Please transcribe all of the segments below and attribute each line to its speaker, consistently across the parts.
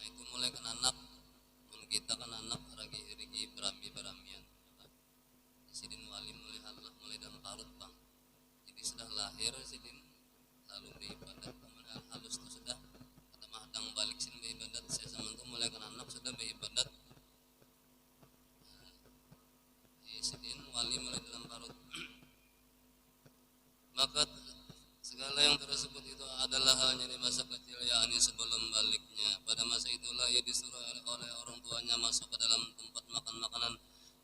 Speaker 1: itu mulai kan anak kita kan anak ragi berami-beramian sidin wali mulai dalam parut bang. Jadi sudah lahir sidin lalu beribadat kemudian halus itu sudah kata mahadang balik sin beribadat saya sama itu mulai kan anak sudah beribadat sidin wali mulai dalam parut. Maka segala yang tersebut itu adalah halnya di masa kecil, yakni sebelum baliknya. Pada masa itulah ia disuruh oleh orang tuanya masuk ke dalam tempat makan makanan.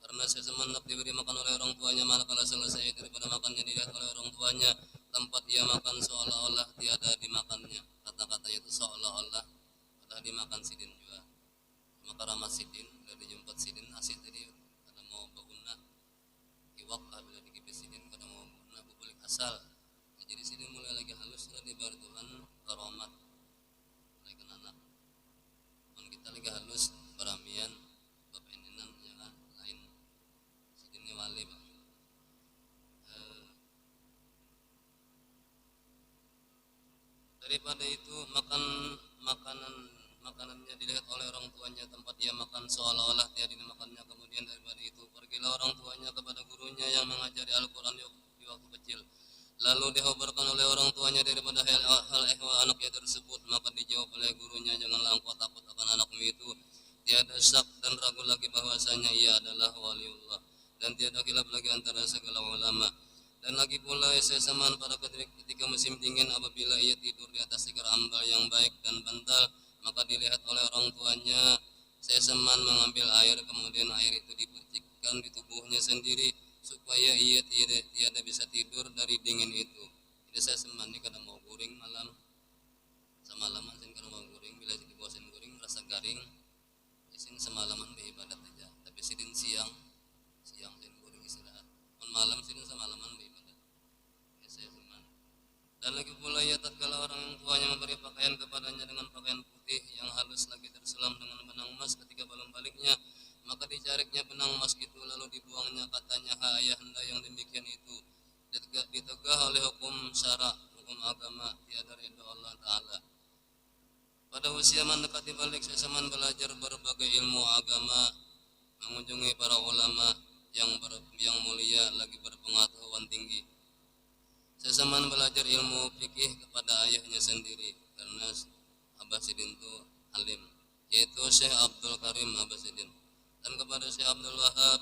Speaker 1: Karena sesemenap diberi makan oleh orang tuanya, manakala selesai daripada makannya dilihat oleh orang tuanya, tempat ia makan seolah-olah tiada dimakannya. Kata-katanya itu seolah-olah sudah dimakan sidin juga. Maka ramah sidin, sudah dijumpat sidin, asyik tadi karena mau berguna iwak bila dikipis sidin, karena mau berguna bubulik asal. Jadi sini mulai lagi halus sudah di bar Tuhan karomat mulai kena anak dan kita lagi halus beramian bapeninan ya kan lain sini wali bang. Daripada itu makanannya dilihat oleh orang tuanya, tempat dia makan seolah-olah dia dimakannya. Kemudian daripada itu pergilah orang tuanya kepada gurunya yang mengajari Al-Quran di waktu kecil. Lalu dikhabarkan oleh orang tuanya daripada hal ehwal anaknya tersebut. Maka dijawab oleh gurunya, janganlah engkau takut akan anakmu itu. Tiada syak dan ragu lagi bahwasanya ia adalah waliullah, dan tiada khilaf lagi antara segala ulama. Dan lagi pula sesamaan pada ketika musim dingin, apabila ia tidur di atas tikar ambal yang baik dan bantal, maka dilihat oleh orang tuanya sesamaan mengambil air, kemudian air itu dipercikkan di tubuhnya sendiri supaya ia tiada bisa tidur dari dingin itu. Jadi saya semani kadang mau guring malam, semalaman saya kadang mau guring, bila dibosan guring merasa garing, isin semalaman beribadat aja. Tapi sidin siang saya guring istirahat, malam sidin semalaman beribadat. Ya saya semani. Dan lagi pula ya tatkala orang tuanya memberi pakaian kepadanya dengan pakaian putih yang halus lagi tersulam dengan benang emas ketika belum baliknya, maka dicariknya benang emas itu lalu dibuangnya. Katanya, ayahanda yang demikian itu ditegah oleh hukum syara, hukum agama, tiada ridha Allah Ta'ala. Pada usia mendekati balik sesaman belajar berbagai ilmu agama, mengunjungi para ulama yang mulia lagi berpengetahuan tinggi. Sesaman belajar ilmu fikih kepada ayahnya sendiri, karena Abah Sidin itu alim, yaitu Syekh Abdul Karim Abah Sidin, dan kepada Syekh Abdul Wahab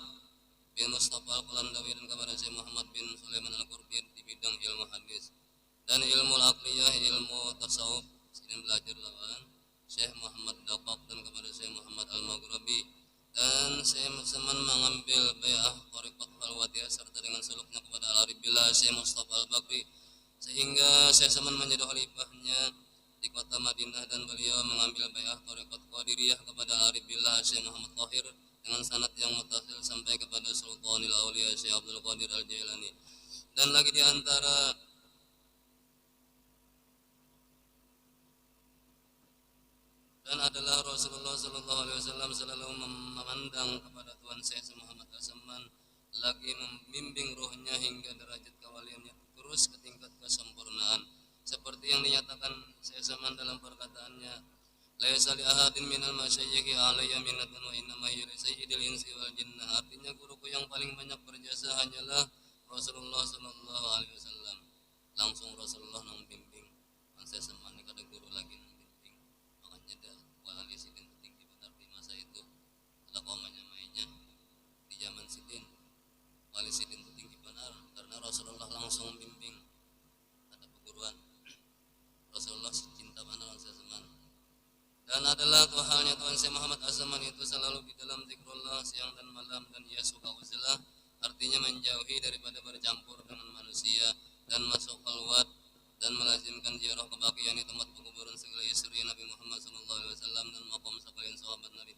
Speaker 1: bin Mustafa Al-Qalandawi, dan kepada Syekh Muhammad bin Sulaiman Al-Qurbi di bidang ilmu hadis dan ilmu aqliyah, ilmu tasawuf. Sidin belajar lawan Syekh Muhammad Daqaq dan kepada Syekh Muhammad Al-Maghribi, dan Syekh Musliman mengambil bai'ah thariqat al-Wadiyah serta dengan suluknya kepada Al-Arif Billah Syekh Mustafa Al-Bakri, sehingga Syekh Saman menjadi khalifahnya di kota Madinah, dan beliau mengambil bai'ah thariqat Qadiriyah kepada Al-Arif Billah Syekh Muhammad Tahir dengan sanad yang mutasil sampai kepada Sultanil Auliya Syekh Abdul Qadir Al-Jailani. Dan lagi di antara dan adalah Rasulullah Sallallahu Alaihi Wasallam selalu memandang kepada Tuhan Syekh Muhammad As-Saman, lagi membimbing rohnya hingga derajat kewaliannya terus ke tingkat kesempurnaan, seperti yang dinyatakan Syekh Saman dalam perkataannya, laisa li ahadin minal masyayikhi alayya minnatun wa innama hiya li sayyidil insi wal jinnah. Artinya guruku yang paling banyak berjasa hanyalah Rasulullah Sallallahu Alaihi Wasallam. Langsung Rasulullah nang bimbing, Syekh Saman ini kada guru lagi nang bimbing. Makanya dah wali sidin tinggi benar di masa itu. Ada komanya mainnya di zaman sidin. Wali sidin itu tinggi benar karena Rasulullah langsung bimbing. Ada perguruan. Rasulullah cinta benar Syekh Saman. Dan adalah halnya Tuhan Syekh Muhammad As-Saman itu selalu di dalam zikrullah siang dan malam, dan ia suka uzlah, artinya menjauhi daripada bercampur dengan manusia dan masuk khalwat, dan melazimkan ziarah kebaqian di tempat penguburan segala istri Nabi Muhammad SAW dan makam sekalian sahabat Nabi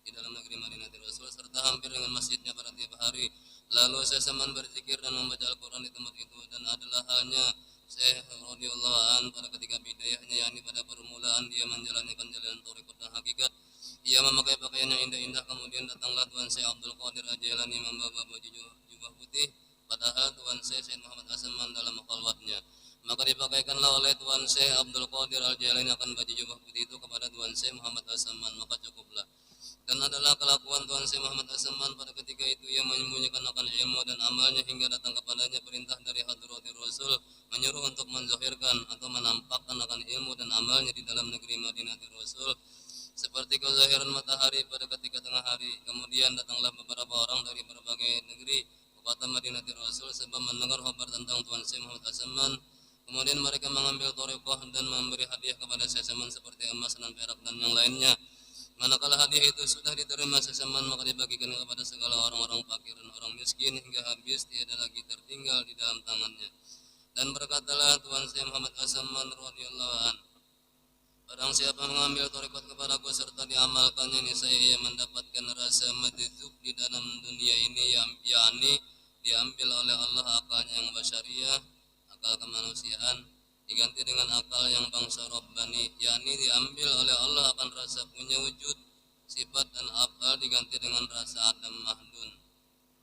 Speaker 1: di dalam negeri Madinah Rasul, serta hampir dengan masjidnya pada tiap hari. Lalu Syekh Saman berzikir dan membaca Al-Quran di tempat itu, dan adalah halnya Syekh radhiyallahu an pada ketika bidayahnya, yakni pada permulaan dia menjalankan jalan thariqat dan hakikat. Ia memakai pakaian yang indah-indah, kemudian datanglah Tuan Syekh Abdul Qadir Al-Jailani membawa baju jubah putih, padahal Tuan Syekh Muhammad As-Saman dalam khalwatnya. Maka dipakaikanlah oleh Tuan Syekh Abdul Qadir Al-Jailani akan baju jubah putih itu kepada Tuan Syekh Muhammad As-Samman, maka cukuplah. Dan adalah kelakuan Tuan Syekh Muhammad As-Samman pada ketika itu ia menyembunyikan akan ilmu dan amalnya hingga datang kepadanya perintah dari Hadratir Rasul menyuruh untuk menzahirkan atau menampakkan akan ilmu dan amalnya di dalam negeri Madinatul Rasul seperti kezahiran matahari pada ketika tengah hari. Kemudian datanglah beberapa orang dari berbagai negeri ke kota Madinatul Rasul sebab mendengar kabar tentang Tuan Syekh Muhammad As-Samman. Kemudian mereka mengambil thariqah dan memberi hadiah kepada Syekh As-Samman seperti emas dan perak dan yang lainnya. Manakala hadiah itu sudah diterima Syekh As-Samman, maka dibagikan kepada segala orang-orang fakir dan orang miskin hingga habis, tiada lagi tertinggal di dalam tangannya. Dan berkatalah Tuan Syekh Muhammad As-Samman radhiyallahu anhu, barang siapa mengambil thariqat kepadaku serta diamalkannya, niscaya ia mendapatkan rasa madzub di dalam dunia ini, yakni diambil oleh Allah akalnya yang basyariah, akal kemanusiaan, diganti dengan akal yang bangsa Rabbani, yakni diambil oleh Allah akan rasa punya wujud, sifat dan afal, diganti dengan rasa adam mahdun.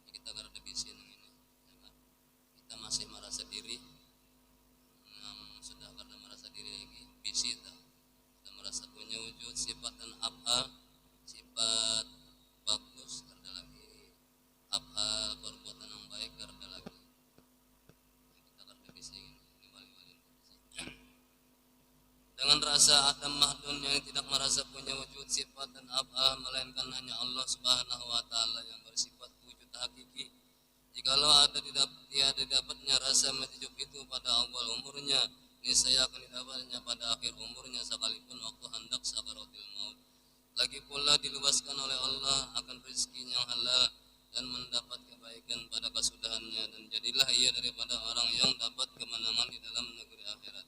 Speaker 1: Kita kada bisin ini, kita masih merasa diri, sudah kada merasa diri lagi, bisi tak, kita merasa punya wujud, sifat dan afal, sifat bagus kada lagi, afal perbuatan yang baik kada lagi. Dengan rasa adam mahdun yang tidak merasa punya wujud, sifat dan af'al, melainkan hanya Allah Subhanahu wa taala yang bersifat wujud hakiki. Jikalau tiada dapatnya rasa madzub itu pada awal umurnya, niscaya akan didapatnya pada akhir umurnya sekalipun waktu hendak sakaratul maut. Lagi pula diluaskan oleh Allah akan rezeki yang halal dan mendapat kebaikan pada kesudahannya, dan jadilah ia daripada orang yang dapat kemenangan di dalam negeri akhirat.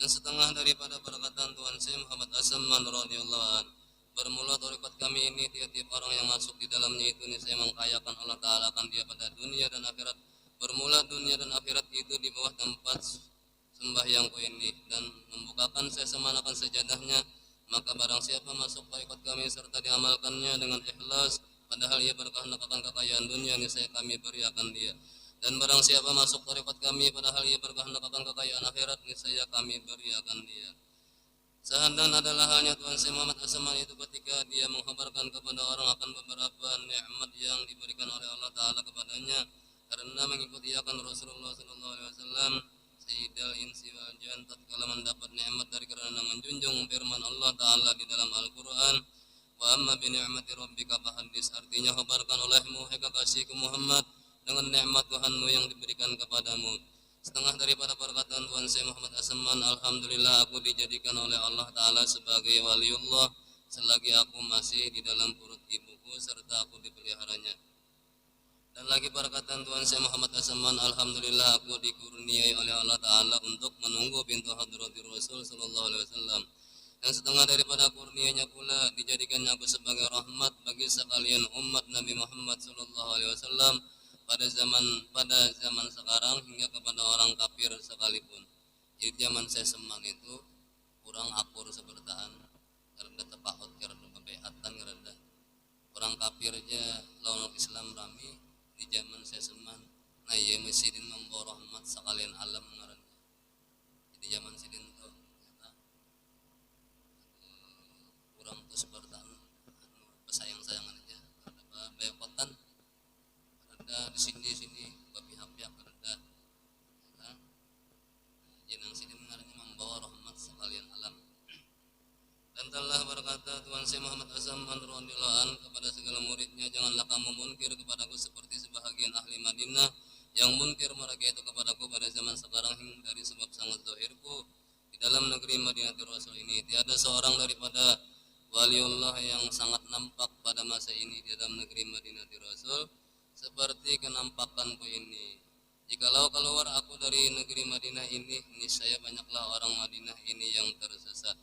Speaker 1: Dan setengah daripada perkataan Tuan Syekh Muhammad As-Samman radhiyallahu anhu, bermula thariqat kami ini, tiap-tiap orang yang masuk di dalamnya itu niscaya mengkayakan Allah Ta'ala akan dia pada dunia dan akhirat. Bermula dunia dan akhirat itu di bawah tempat sembahyangku ini, dan membukakan saya semanakan sejadahnya. Maka barang siapa masuk thariqat kami serta diamalkannya dengan ikhlas, padahal ia berkehendak akan kekayaan dunia, niscaya kami beri akan dia. Dan barang siapa masuk thariqat kami padahal ia berkehendak akan kekayaan akhirat, niscaya kami beri akan dia. Sehandan adalah halnya Tuan Syekh Muhammad As-Samman itu ketika dia menghabarkan kepada orang akan beberapa nikmat yang diberikan oleh Allah Ta'ala kepadanya karena mengikuti akan Rasulullah SAW. Sayyidal insi wal jan tatkala mendapat nikmat dari kerana menjunjung firman Allah Ta'ala di dalam Al-Quran, wa amma bi ni'mati rabbika fahaddis, artinya kabarkan olehmu hai kekasihku Muhammad dengan nikmat Tuhanmu yang diberikan kepadamu. Setengah daripada perkataan Tuan Syekh Muhammad As-Samman, alhamdulillah aku dijadikan oleh Allah Ta'ala sebagai waliullah selagi aku masih di dalam perut ibuku serta aku dipeliharanya. Dan lagi perkataan Tuan Syekh Muhammad As-Samman, alhamdulillah aku dikurniai oleh Allah Ta'ala untuk menunggu pintu hadratir Rasul sallallahu alaihi wasallam. Dan setengah daripada kurnianya pula dijadikannya aku sebagai rahmat bagi sekalian umat Nabi Muhammad sallallahu alaihi wasallam pada zaman sekarang hingga kepada orang kafir sekalipun. Jadi zaman saya seman itu kurang akur sebertaan karena tepahut karena kebeatan karena orang kafir aja lawan Islam rami di zaman saya seman. Nah iya mesidin membawa rahmat sekalian alam ngarannya. Jadi zaman sidin tuh kurang tuh sebertaan pesayang-sayangan aja karena bekotan di sini pihak-pihak kerja, jenang sini mengarahnya membawa rahmat sekalian alam. Dan telah berkata Tuan Syekh Muhammad As-Samman radhiyallahu anhu kepada segala muridnya, janganlah kamu munkir kepadaku seperti sebahagian ahli Madinah yang munkir mereka itu kepadaku pada zaman sekarang hingga dari sebab sangat zahirku di dalam negeri Madinatul Rasul ini. Tiada seorang daripada waliullah yang sangat nampak pada masa ini di dalam negeri Madinatul Rasul seperti kenampakanku ini. Jikalau keluar aku dari negeri Madinah ini, niscaya banyaklah orang Madinah ini yang tersesat.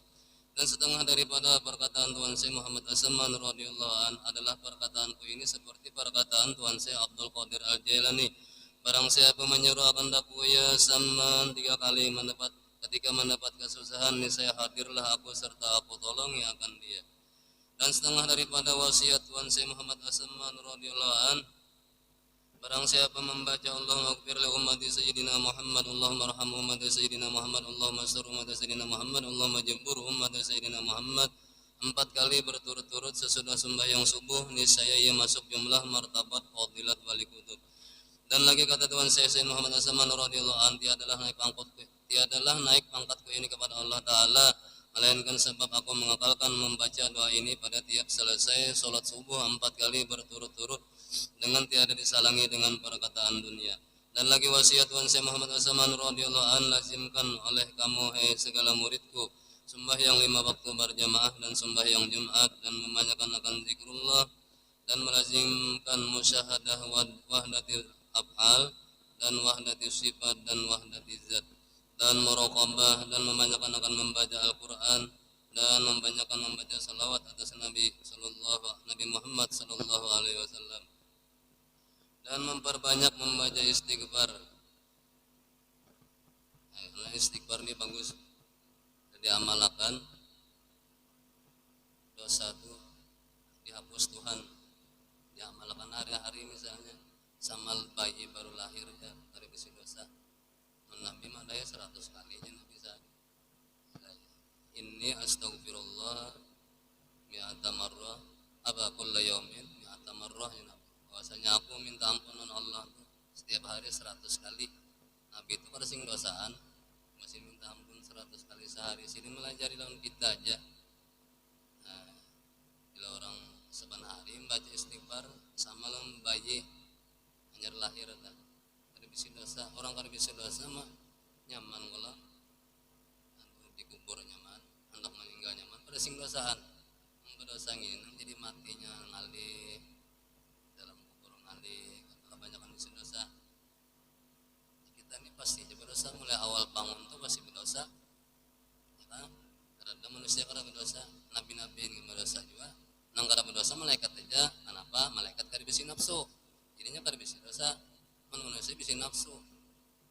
Speaker 1: Dan setengah daripada perkataan Tuan Syekh Muhammad As-Samman radhiyallahu anhu adalah perkataanku ini seperti perkataan Tuan Syekh Abdul Qadir Al-Jailani. Barang siapa menyuruh akan daku ya Samman 3 kali ketika mendapat kesusahan, niscaya hadirlah aku serta aku tolongi akan dia. Dan setengah daripada wasiat Tuan Syekh Muhammad As-Samman radhiyallahu anhu, barang siapa membaca Allahumma ighfir li ummati sayyidina Muhammad, Allahumma arham ummati sayyidina Muhammad, Allahumma sur ummati sayyidina Muhammad, Allahumma jabbur ummati sayyidina Muhammad, 4 kali berturut-turut sesudah sembahyang subuh, niscaya ia masuk jumlah martabat fadilat wali kutub. Dan lagi kata Tuhan saya Sayyid Muhammad As-Saman radhiyallahu anhu, tiadalah naik pangkatku ini kepada Allah Ta'ala, melainkan sebab aku mengakalkan membaca doa ini pada tiap selesai sholat subuh 4 kali berturut-turut dengan tiada disalangi dengan perkataan dunia. Dan lagi wasiat Tuhan saya Muhammad As-Saman radhiyallahu anhu, lazimkan oleh kamu hai segala muridku sembahyang 5 waktu berjamaah dan sembahyang Jumat, dan memanjakan akan zikrullah, dan melazimkan musyahadah wahdatil af'al dan wahdatil sifat dan wahdatil zat, dan muraqabah, dan memanjakan akan membaca Al-Quran, dan membanyakan membaca salawat atas Nabi Muhammad sallallahu alaihi wasallam, dan memperbanyak membaca istighfar. Nah, istighfar ini bagus diamalkan, dosa itu dihapus Tuhan, diamalkan hari-hari. Misalnya sama bayi baru lahir ya dari besi dosa, Nabi madaya 100 kali aja Nabi saat ini astagfirullah mi'ata marrah apa kulla yaumin mi'ata marrah ya Nabi, bahwasanya aku minta ampunan Allah setiap hari 100 kali. Nabi itu pada sing dosaan masih minta ampun 100 kali sehari. Sini melajari lawan kita aja. Nah, bila orang sebenarnya membaca istighfar sama lawan bayi hanya lahir ada bisi dosa. Orang kada bisi dosa mah nyaman kalau dikubur nyaman, hendak meninggal nyaman. Pada sing dosaan berdosa ini jadi matinya ngalih dalam kubur ngalih, kebanyakan bisi dosa. Kita ini pasti berdosa, mulai awal bangun tuh pasti berdosa ya kan? Ada manusia kada berdosa, nabi-nabi ini berdosa juga. Nang kada berdosa malaikat aja, kenapa? Malaikat kada bisi nafsu, jadinya kada bisi dosa. Manusia bisi nafsu,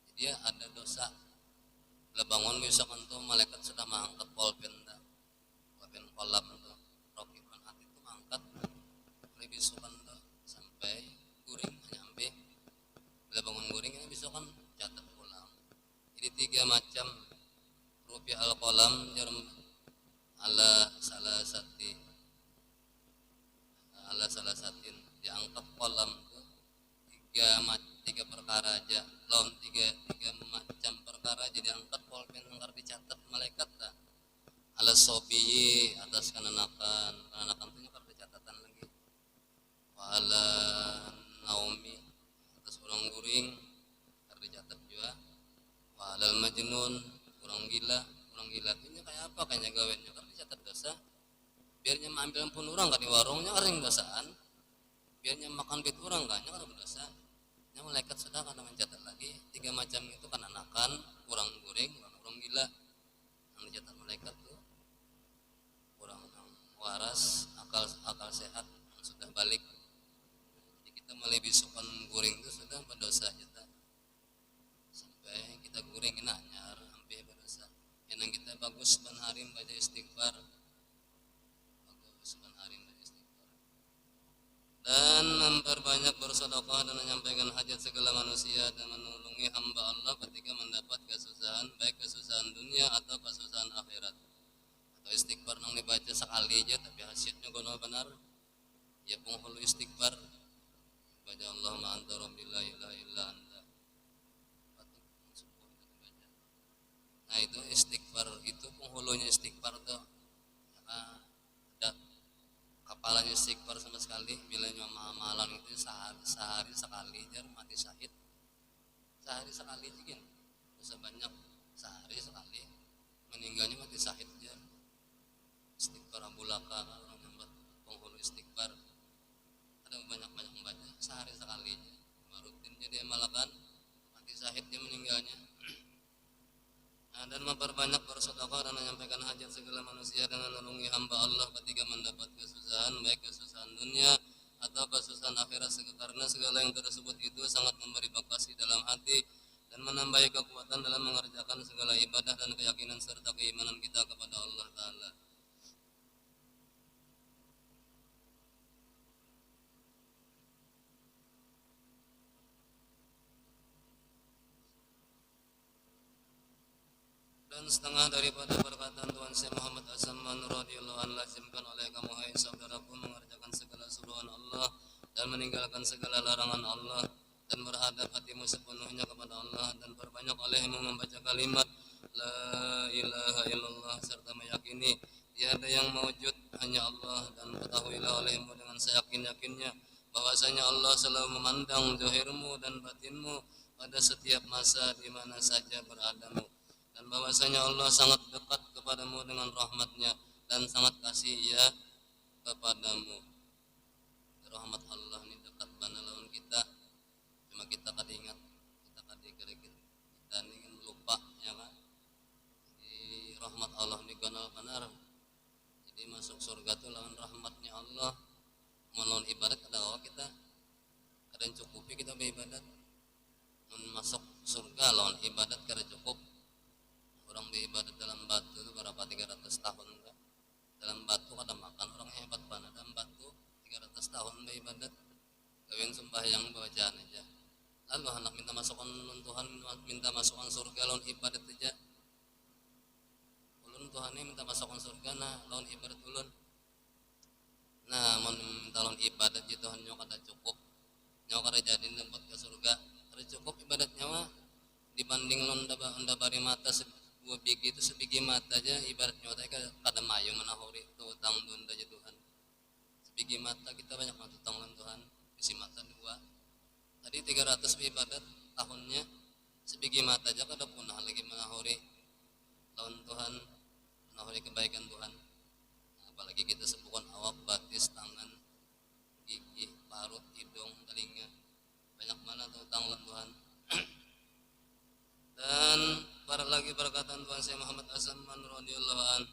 Speaker 1: jadi ada dosa. Bila bangun misalkan tuh malaikat sudah mengangkat pulpen kolam tuh rokiman hati itu mengangkat mulai bisukan tuh sampai guring nyampe. Bila bangun guring ini bisukan catat ulang. Jadi 3 macam rupiah al-qalam jarum ala salah satin diangkat kolam tuh 3 perkara aja, lawan 3 macam perkara jadi angkat pulpen angkat dicatat malaikat dah. Ala sobi atas kananakan itu nyakar catatan lagi. Wala naumi atas orang guring harus dicatat juga. Wala majnun orang gila itu kayak apa kayaknya gawennya harus dicatat dosa. Biarnya ambil ampun orang kan di warungnya kering dosaan. Biarnya makan duit orang kan nya kada berdosa. Nya malaikat sudah kana mencatat lagi 3 macam itu kan anakan, kurang guring, orang gila. Yang dicatat malaikat tuh orang waras, akal sehat yang sudah balik. Jadi kita mulai bisukan guring itu sudah berdosa kita. Sampai kita guring anyar hampir berdosa. Yang kita bagus ban hari baca istighfar. Dan memperbanyak bersedekah dan menyampaikan hajat segala manusia dan menolongi hamba Allah ketika mendapat kesusahan, baik kesusahan dunia atau kesusahan akhirat. Atau istighfar nang dibaca sekali aja tapi hasilnya gono benar. Ya penghulu istighfar baca Allahumma anta rabbi la ilaha illa anta. Nah itu istighfar, itu penghulunya istighfar tuh. Kepalanya istighfar sama sekali, bila amalan itu sehari sekali jar mati syahid. Sehari sekali juga bisa banyak, sehari sekali meninggalnya mati syahid jar. Istighfar abulaka orang yang buat penghulu istighfar ada banyak membaca sehari sekali rutin jadi amalakan mati syahid dia meninggalnya. Dan memperbanyak bersedekah dan menyampaikan hajat segala manusia dengan menolongi hamba Allah ketika mendapat kesusahan, baik kesusahan dunia atau kesusahan akhirat, karena segala yang tersebut itu sangat memberi bekas di dalam hati dan menambahi kekuatan dalam mengerjakan segala ibadah dan keyakinan serta keimanan kita kepada Allah Ta'ala. Dan setengah daripada perkataan Tuhan saya Muhammad As-Samman radhiyallahu anhu lazimkan oleh kamu hai saudaraku mengerjakan segala suruhan Allah dan meninggalkan segala larangan Allah dan berhadap hatimu sepenuhnya kepada Allah dan perbanyak olehmu membaca kalimat la ilaha illallah serta meyakini tiada yang mewujud hanya Allah dan ketahuilah olehmu dengan seyakin-yakinnya bahwasanya Allah selalu memandang zahirmu dan batinmu pada setiap masa di mana saja beradamu dan bahwasanya Allah sangat dekat kepadamu dengan rahmatnya dan sangat kasih ya kepadamu. Rahmat Allah ini dekat bana lawan kita, cuma kita kada ingat, kita ini lupa ya kan. Di rahmat Allah ini ganal benar. Jadi masuk surga itu lawan rahmatnya Allah. Melawan ibadat kada kita kada cukupi kita beribadat. Masuk surga lawan ibadat kada cukup. Orang beribadat dalam batu itu berapa 300 tahun enggak? Dalam batu kada makan orang hebat banget dalam batu 300 tahun beribadat. Kawin sembahyang bacaan aja. Lalu anak minta masukkan Tuhan minta masukkan surga lawan ibadat aja. Ulun Tuhan ini minta masukkan surga nah lawan ibadat ulun. Nah, mau minta lawan ibadat je Tuhan nyo kada cukup. Nyo kada jadi dapat ke surga. Kada cukup ibadatnya mah dibanding lawan unda bari mata dua biji itu sebiji mata aja ibaratnya tadi kada mayu menahuri itu utang dunda aja Tuhan sebiji mata kita banyak utang lawan Tuhan isi mata dua tadi 300 ibadat tahunnya sebiji mata aja kada punah lagi menahuri lawan Tuhan menahuri kebaikan Tuhan apalagi kita sebutkan awak batis tangan gigi parut hidung telinga banyak mana tuh utang lawan Tuhan dan para lagi perkataan Tuhan saya Muhammad As-Samman radhiyallahu anhu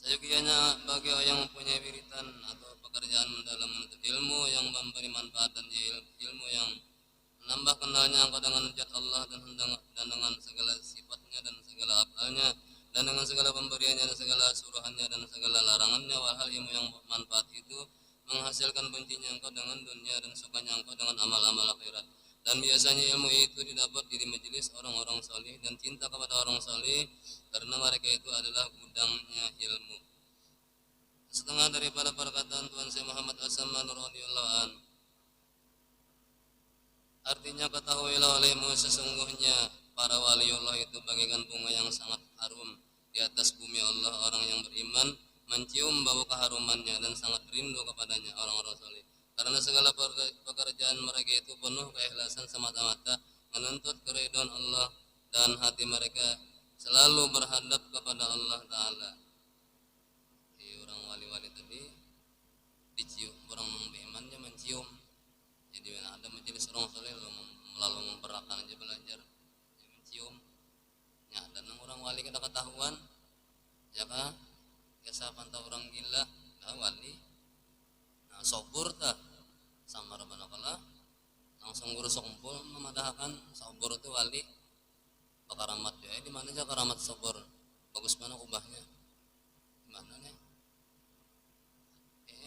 Speaker 1: sayugianya bagi orang yang mempunyai wiritan atau pekerjaan dalam menuntut ilmu yang memberi manfaat dan ilmu yang menambah kenalnya engkau dengan zat Allah dan dengan segala sifatnya dan segala afalnya dan dengan segala pemberiannya dan segala suruhannya dan segala larangannya walhal ilmu yang manfaat itu menghasilkan bencinya engkau dengan dunia dan sukanya engkau dengan amal-amal akhirat. Dan biasanya ilmu itu didapat di majelis orang-orang saleh dan cinta kepada orang saleh karena mereka itu adalah gudangnya ilmu. Setengah daripada perkataan Tuhan saya Muhammad As-Samman radhiyallahu anhu artinya ketahuilah olehmu sesungguhnya para waliullah itu bagaikan bunga yang sangat harum di atas bumi Allah. Orang yang beriman mencium bau keharumannya dan sangat rindu kepadanya orang-orang saleh. Karena segala pekerjaan mereka itu penuh keikhlasan semata-mata menuntut keridhaan Allah dan hati mereka selalu berhadap kepada Allah Ta'ala. Di orang wali-wali tadi dicium, orang berimannya mencium. Jadi ada majelis orang saleh melalui memperakan aja belajar mencium. Ya, dan orang wali kada ketahuan ya kan? Kisah pantau orang gila, wali. Nah, sobur tak sama manakala langsung guru sekumpul memadahkan sobor itu wali karamat ya di mana aja karamat sobor bagus mana ubahnya di mana nih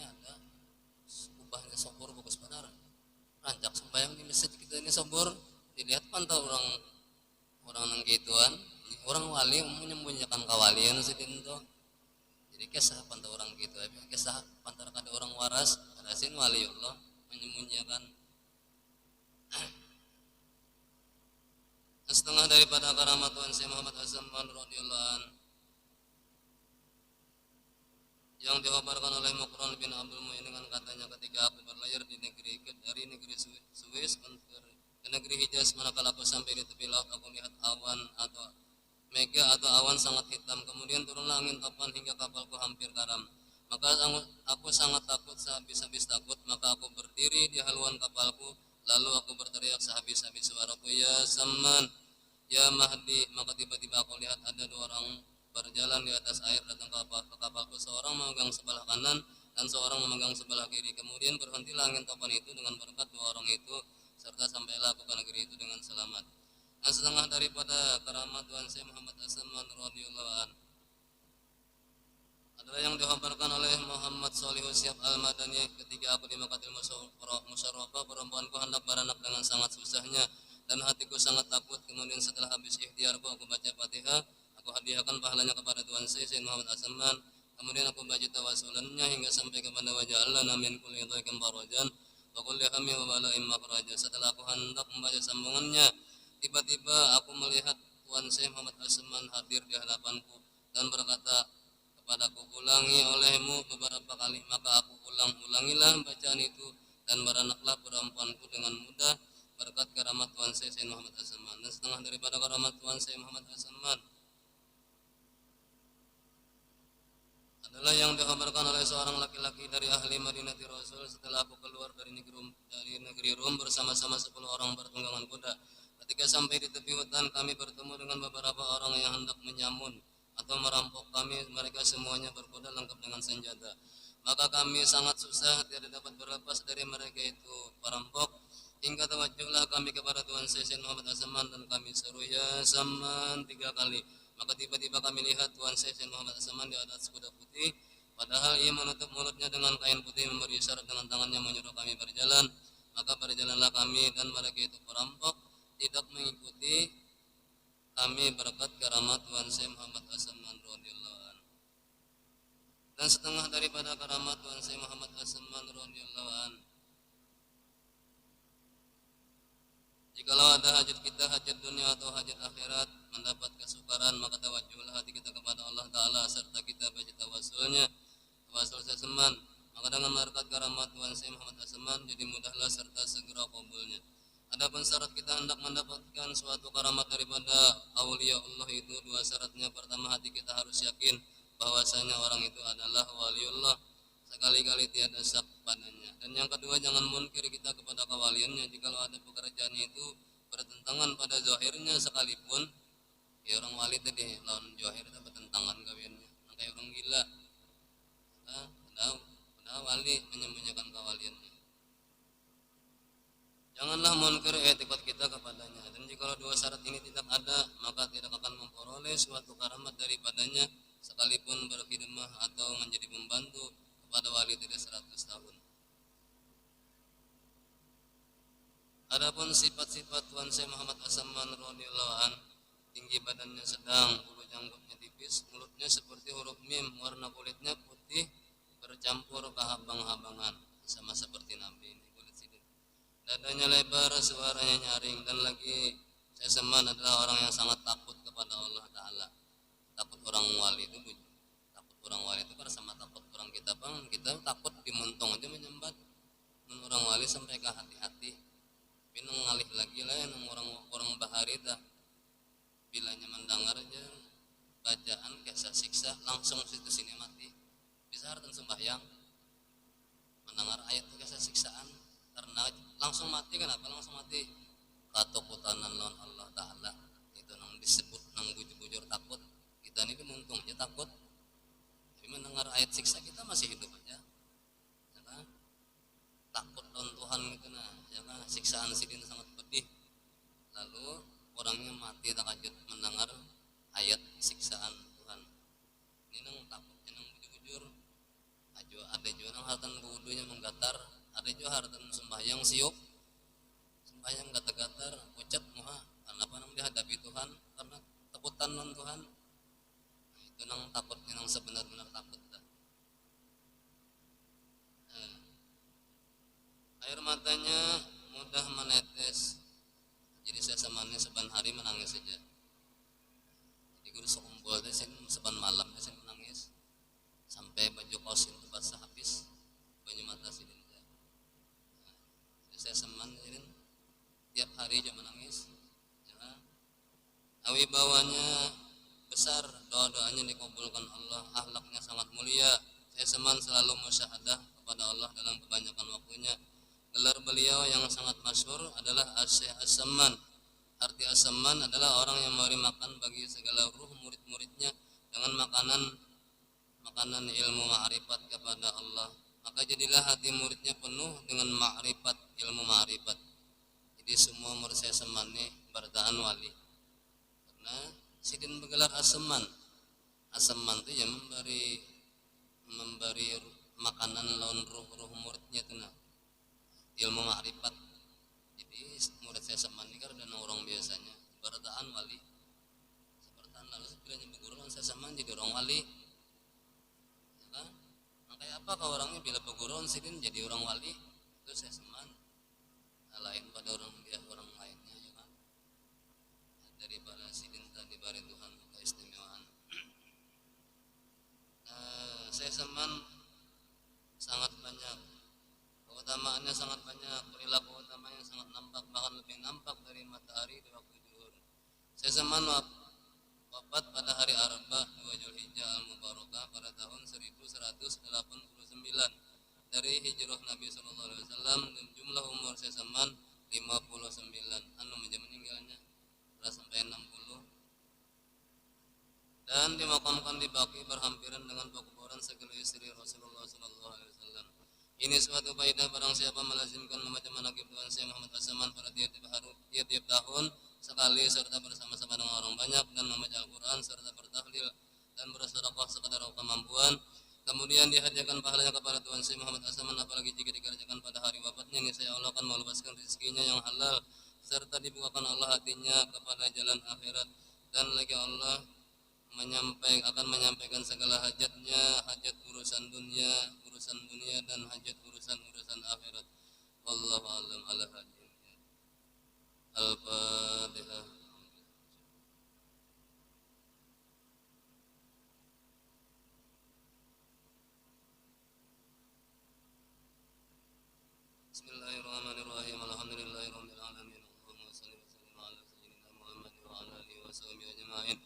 Speaker 1: ada ubahnya sobor bagus benar rancak sembahyang di masjid kita ini sobor dilihat pantau orang nang gituan orang wali menyembunyikan kawalian sedin itu jadi kisah pantau orang gitu kisah pantau kada orang waras ada sin wali Allah menyembunyikan setengah daripada karamat Tuhan Syekh Muhammad As-Samman radhiyallahu anhu yang dikabarkan oleh Muqran bin Abdul Mu'in dengan katanya ketika aku berlayar dari negeri Swiss ke negeri Hijaz manakala aku sampai di tepi laut aku lihat awan atau mega atau awan sangat hitam kemudian turunlah angin topan hingga kapalku hampir karam. Maka aku sangat takut sehabis-habis takut maka aku berdiri di haluan kapalku lalu aku berteriak sehabis-habis suaraku ya Samman ya Mahdi maka tiba-tiba aku lihat ada dua orang berjalan di atas air datang ke kapalku seorang memegang sebelah kanan dan seorang memegang sebelah kiri kemudian berhentilah angin topan itu dengan berkat dua orang itu serta sampailah aku ke negeri itu dengan selamat. Nah setengah daripada keramat Tuhan Syekh Muhammad As-Samman radhiyallahu anhu adalah yang dikabarkan oleh Muhammad Shalih Syihab Al-Madani ketika aku di Mekkatil Musyarrafah perempuanku hendak beranak dengan sangat susahnya dan hatiku sangat takut. Kemudian setelah habis ikhtiarku aku baca Fatihah, aku hadiahkan pahalanya kepada Tuan Syekh Muhammad Asman. Kemudian aku baca tawasulannya hingga sampai kepada wajah Allah namin kulli dhaikin farajan wa kulli hammi wa bala'in makhraja. Setelah aku hendak membaca sambungannya, tiba-tiba aku melihat Tuan Syekh Muhammad Asman hadir di hadapanku dan berkata kepadaku, ulangi olehmu beberapa kali. Maka aku ulangilah bacaan itu dan beranaklah perempuanku dengan mudah berkat keramat Tuan Syekh Muhammad Asman. Dan setengah daripada keramat Tuan Syekh Muhammad Asman adalah yang dikhabarkan oleh seorang laki-laki dari ahli Madinah Rasul. Setelah aku keluar dari negeri Rum bersama-sama 10 orang bertunggangan kuda. Ketika sampai di tepi hutan, kami bertemu dengan beberapa orang yang hendak menyamun atau merampok kami. Mereka semuanya berkuda lengkap dengan senjata. Maka kami sangat susah, tidak dapat berlepas dari mereka itu perampok. Hingga tawajjuhlah kami kepada Tuan Syekh Muhammad Asman dan kami seru ya Saman 3 kali. Maka tiba-tiba kami lihat Tuan Syekh Muhammad Asman di atas kuda putih, padahal ia menutup mulutnya dengan kain putih, memberi isyarat dengan tangannya menyuruh kami berjalan. Maka berjalanlah kami dan mereka itu perampok tidak mengikuti kami berkat keramat Tuan Syekh Muhammad Asman radhiyallahu anhu. Dan setengah daripada keramat Tuan Syekh Muhammad Asman radhiyallahu anhu, jikalau ada hajat kita, hajat dunia atau hajat akhirat, mendapat kesukaran, maka tawajjuhlah hati kita kepada Allah Ta'ala serta kita baca tawasulnya, tawasul seseman. Maka dengan berkat keramat Tuan Syekh Muhammad Asman, jadi mudahlah serta segera kabulnya. Adapun syarat kita hendak mendapatkan suatu keramat daripada aulia Allah itu 2 syaratnya. Pertama, hati kita harus yakin bahwasanya orang itu adalah waliullah, sekali-kali tiada syak padanya. Dan yang kedua, jangan munkir kita kepada kewaliannya. Jikalau ada pekerjaannya itu bertentangan pada zahirnya sekalipun, ya orang wali tadi lawan zahir itu bertentangan kawiannya. Kayak orang gila, padahal wali menyembunyikan kewaliannya. Janganlah munkir etikot kita kepadanya. Dan jikalau 2 syarat ini tidak ada, maka tidak akan memperoleh suatu keramat daripadanya, sekalipun berkhidmah atau menjadi pembantu kepada wali tidak 100 tahun. Adapun sifat-sifat Tuan Syekh Muhammad Asman radhiyallahu an, tinggi badannya sedang, bulu janggutnya tipis, mulutnya seperti huruf mim, warna kulitnya putih bercampur kehabang-habangan, sama seperti Nabi ini kulit sidin. Dadanya lebar, suaranya nyaring, dan lagi Syekh Asman adalah orang yang sangat takut kepada Allah Ta'ala. Takut orang wali itu, takut orang wali itu karena sama takut orang kita, bang. Kita takut dimuntung aja menyembat, orang wali sampai ke hati-hati. Tapi ngalih lagi lah yang orang bahari dah, bilanya mendengar aja bacaan kisah siksa langsung situ sini mati. Bisa harus sembahyang mendengar ayat kisah siksaan karena langsung mati. Kenapa langsung mati? Katakutan lawan Allah Ta'ala itu nang disebut nang bujur-bujur takut. Kita ini muntung aja takut, tapi mendengar ayat siksa kita masih hidup aja, ya kan? Takut lawan Tuhan gitu, nah, ya kan? Siksaan sidin sangat pedih. Lalu orangnya mati takajud mendengar ayat siksaan Tuhan. Ini nang takutnya nang bujur-bujur. Ada juga nang hartan wudunya menggatar, ada juga hartan sembahyang siuk, sembahyang gatar-gatar, ucap muha, karena apa nang dihadapi Tuhan, karena takutan lawan Tuhan. Itu nang takutnya nang sebenar-benar takut dah. Air matanya mudah menetes, jadi saya semannya seban hari menangis saja. Jadi guru sekumpul deh seban malam saya menangis sampai baju kaos itu basah habis banyu mata sini. Jadi saya seman jadi tiap hari aja menangis. Ya. Awi bawanya besar, doa-doanya dikabulkan Allah, akhlaknya sangat mulia. Saya seman selalu musyahadah kepada Allah dalam kebanyakan waktunya. Gelar beliau yang sangat masyhur adalah As-Syekh As-Samman. Arti As-Samman adalah orang yang memberi makan bagi segala ruh murid-muridnya dengan makanan ilmu ma'rifat kepada Allah. Maka jadilah hati muridnya penuh dengan ma'rifat, ilmu ma'rifat. Jadi semua murid saya As-Samman ini berdaan wali. Karena sidin bergelar As-Samman. As-Samman itu yang memberi makanan lawan ruh-ruh muridnya itu, nah, ilmu ma'rifat. Jadi seperti saya seman ini karena orang biasanya barataan wali sepertaan lalu sekiranya berguru saya seman jadi orang wali ya kan makanya apa kalau orangnya bila berguru sidin jadi orang wali itu saya seman lain pada orang dia orang lainnya ya kan daripada sidin tadi bari Tuhan keistimewaan saya seman sangat banyak keutamaannya sangat banyak perilaku utamanya sangat nampak bahkan lebih nampak dari matahari di waktu zuhur saya seman wafat pada hari Arafah 2 Zulhijjah al-Mubarakah pada tahun 1189 dari hijrah Nabi SAW dan jumlah umur saya seman 59 anu meninggalnya sudah sampai 60 dan dimakamkan di Baqi berhampiran dengan pekuburan segala istri Rasulullah SAW. Ini suatu faedah barang siapa melazimkan membaca manaqib Tuhan Syekh Muhammad As-Saman pada tiap-tiap tahun sekali serta bersama-sama dengan orang banyak dan membaca Al-Quran serta bertahlil dan bersedekah sekadar kemampuan. Kemudian dihadiahkan pahalanya kepada Tuhan Syekh Muhammad As-Saman apalagi jika dikerjakan pada hari wafatnya niscaya Allah akan melepaskan rezekinya yang halal serta dibukakan Allah hatinya kepada jalan akhirat dan lagi Allah akan menyampaikan segala hajatnya, hajat urusan dunia dan hajat urusan akhirat. Wallahu a'lam ala hadin. Al-Fatihah. Bismillahirrahmanirrahim. Alhamdulillahirabbil alamin. Allahumma shalli wa sallim ala sayyidina Muhammad wa ala alihi wa sahbihi ajma'in.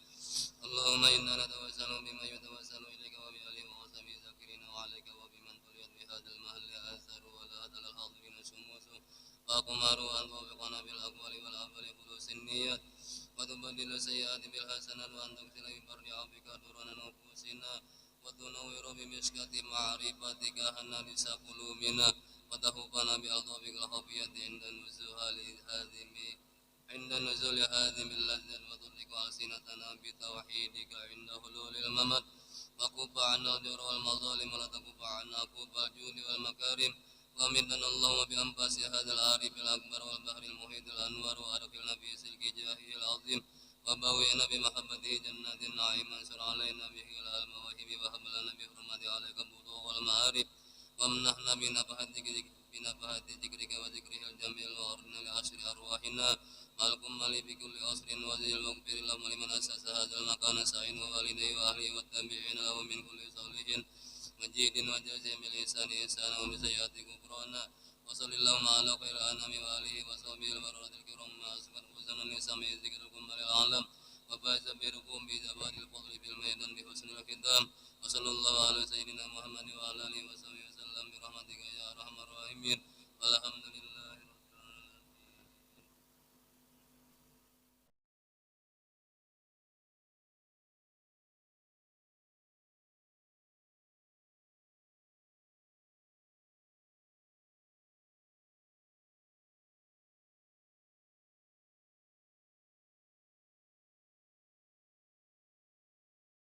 Speaker 1: Allahumma inna natawassalu bima yatawassalu ilaika wa bi alihi wa sahbihi zakirina wa alayka wa biman tuliyat bi hadzal mahalli atharu wa la hadal hadirin sumusu wa qumaru an wafiqana bil aqwali wal amali khulusin niyyat wa tubaddilu sayyiati bil hasanat wa antaghfira bi barri afika durana nufusina wa tunawwiru bi miskati ma'rifatika hanalisa qulubina wa tahufana bi adhafikal khafiyati inda nuzuhali hadimi عند نزول هذه اللذة وتطلق ألسنتنا بتوحيدك عند حلول الممت وكف عنا الجور والمظالم ولا تكف عنا كف الجود والمكارم ومدنا اللهم بأنفاس هذا العارف الأكبر والبحر المحيط الأنوار وأدخلنا في سلك جاهه العظيم وبوئنا بمحبته جنات النعيم وانشر علينا به المواهب وهب لنا بحرمة عليك البلوغ والمعارف وامنحنا بنفحات ذكرك وذكره الجميل وأرنا لعشر أرواحنا مالكم مالي بكل عصر وزيل واغفر اللهم لمن أسس هذا المكان سعين ووالديه وأهله والتابعين له من كل صالح مجيد وجازهم بالإحسان إحسانا وبسيئات كفرانا وصل اللهم على خير الأنام وآله وصحبه البررة الكرام ما أسفل حزن لسمع ذكركم للعالم وفاز بركم بزباد الفضل في الميدان بحسن الختام وصلى الله على سيدنا محمد وعلى آله وصحبه وسلم برحمتك يا أرحم الراحمين والحمد لله